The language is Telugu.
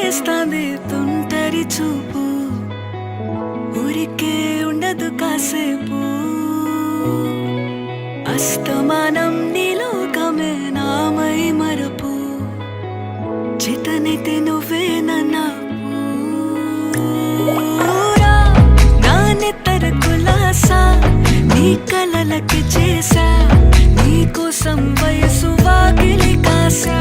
లాగేస్తాంది తుంటరి చూపు, ఊరికే ఉండదు కాసేపు. అస్తమానం నీలోకమే నామై మరపు, చితనైతే నువ్వే నన్నాపు. నా నెత్తర కులాసా నీ కలలకి చేసా, నీ కోసం వయసు వాకిలి కాసా.